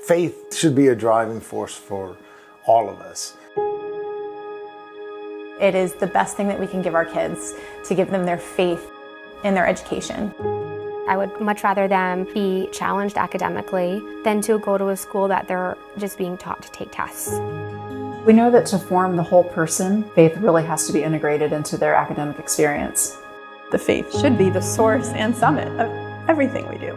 Faith should be a driving force for all of us. It is the best thing that we can give our kids, to give them their faith in their education. I would much rather them be challenged academically than to go to a school that they're just being taught to take tests. We know that to form the whole person, faith really has to be integrated into their academic experience. The faith should be the source and summit of everything we do.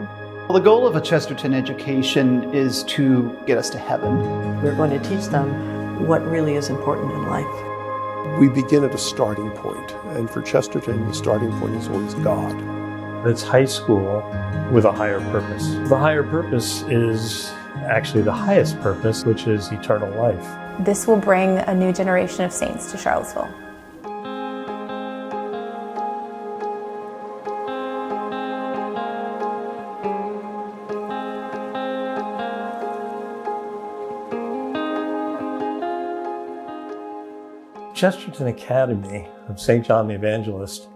Well, the goal of a Chesterton education is to get us to heaven. We're going to teach them what really is important in life. We begin at a starting point, and for Chesterton, the starting point is always God. It's high school with a higher purpose. The higher purpose is actually the highest purpose, which is eternal life. This will bring a new generation of saints to Charlottesville. Chesterton Academy of St. John the Evangelist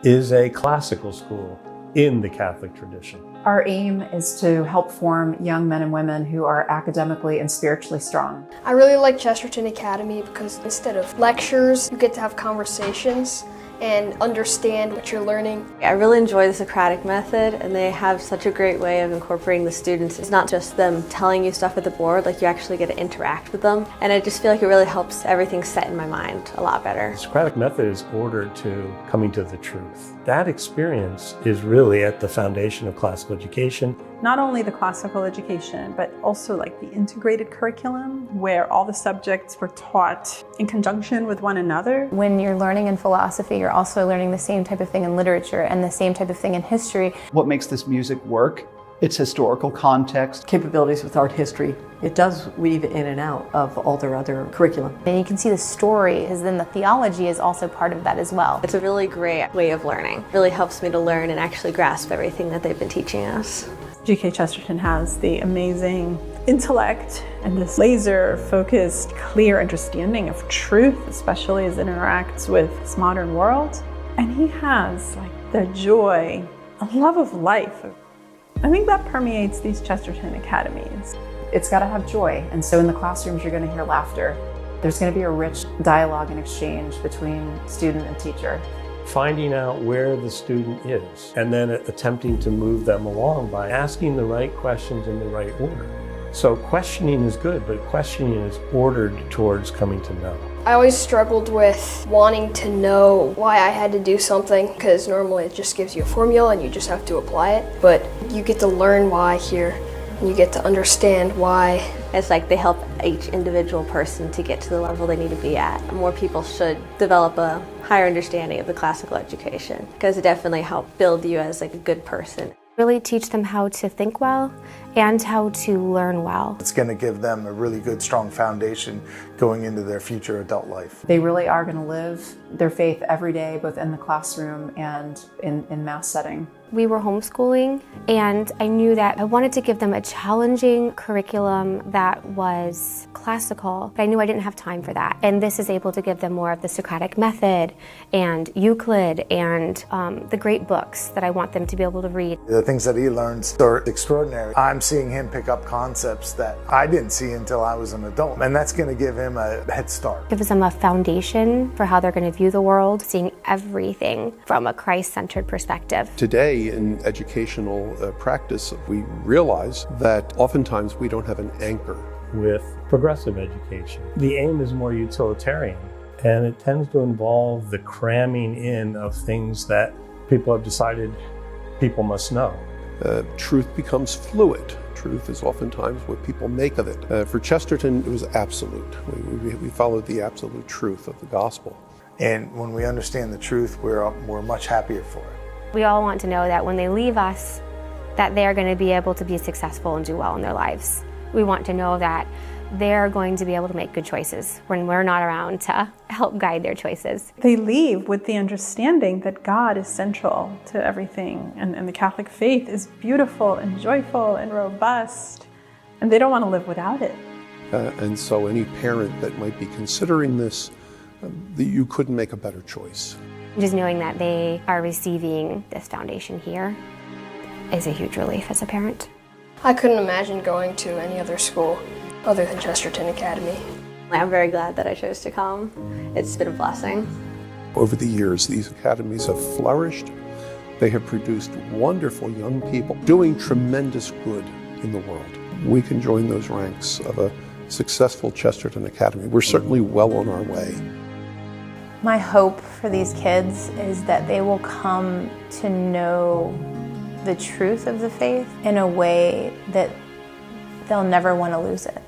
is a classical school in the Catholic tradition. Our aim is to help form young men and women who are academically and spiritually strong. I really like Chesterton Academy because instead of lectures, you get to have conversations and understand what you're learning. I really enjoy the Socratic method, and they have such a great way of incorporating the students. It's not just them telling you stuff at the board, like you actually get to interact with them. And I just feel like it really helps everything set in my mind a lot better. The Socratic method is ordered to coming to the truth. That experience is really at the foundation of classical education. Not only the classical education, but also like the integrated curriculum where all the subjects were taught in conjunction with one another. When you're learning in philosophy, you're also learning the same type of thing in literature and the same type of thing in history. What makes this music work? Its historical context. Capabilities with art history. It does weave in and out of all their other curriculum. And you can see the story, because then the theology is also part of that as well. It's a really great way of learning. It really helps me to learn and actually grasp everything that they've been teaching us. G.K. Chesterton has the amazing intellect and this laser-focused, clear understanding of truth, especially as it interacts with this modern world. And he has like the joy, a love of life. I think that permeates these Chesterton academies. It's got to have joy, and so in the classrooms you're going to hear laughter. There's going to be a rich dialogue and exchange between student and teacher. Finding out where the student is, and then attempting to move them along by asking the right questions in the right order. So questioning is good, but questioning is ordered towards coming to know. I always struggled with wanting to know why I had to do something, because normally it just gives you a formula and you just have to apply it. But you get to learn why here, and you get to understand why. It's like they help each individual person to get to the level they need to be at. More people should develop a higher understanding of the classical education, because it definitely helps build you as like a good person. Really teach them how to think well and how to learn well. It's going to give them a really good, strong foundation going into their future adult life. They really are going to live their faith every day, both in the classroom and in mass setting. We were homeschooling, and I knew that I wanted to give them a challenging curriculum that was classical, but I knew I didn't have time for that. And this is able to give them more of the Socratic method and Euclid and the great books that I want them to be able to read. The things that he learns are extraordinary. I'm seeing him pick up concepts that I didn't see until I was an adult, and that's going to give him a head start. Gives them a foundation for how they're going to view the world, seeing everything from a Christ-centered perspective. Today in educational practice, we realize that oftentimes we don't have an anchor. With progressive education, the aim is more utilitarian, and it tends to involve the cramming in of things that people have decided people must know. Truth becomes fluid. Truth is oftentimes what people make of it. For Chesterton, it was absolute. We followed the absolute truth of the gospel. And when we understand the truth, we're much happier for it. We all want to know that when they leave us, that they're going to be able to be successful and do well in their lives. We want to know that they're going to be able to make good choices when we're not around to help guide their choices. They leave with the understanding that God is central to everything, and the Catholic faith is beautiful and joyful and robust, and they don't want to live without it. And so any parent that might be considering this, you couldn't make a better choice. Just knowing that they are receiving this foundation here is a huge relief as a parent. I couldn't imagine going to any other school other than Chesterton Academy. I'm very glad that I chose to come. It's been a blessing. Over the years, these academies have flourished. They have produced wonderful young people doing tremendous good in the world. We can join those ranks of a successful Chesterton Academy. We're certainly well on our way. My hope for these kids is that they will come to know the truth of the faith in a way that they'll never want to lose it.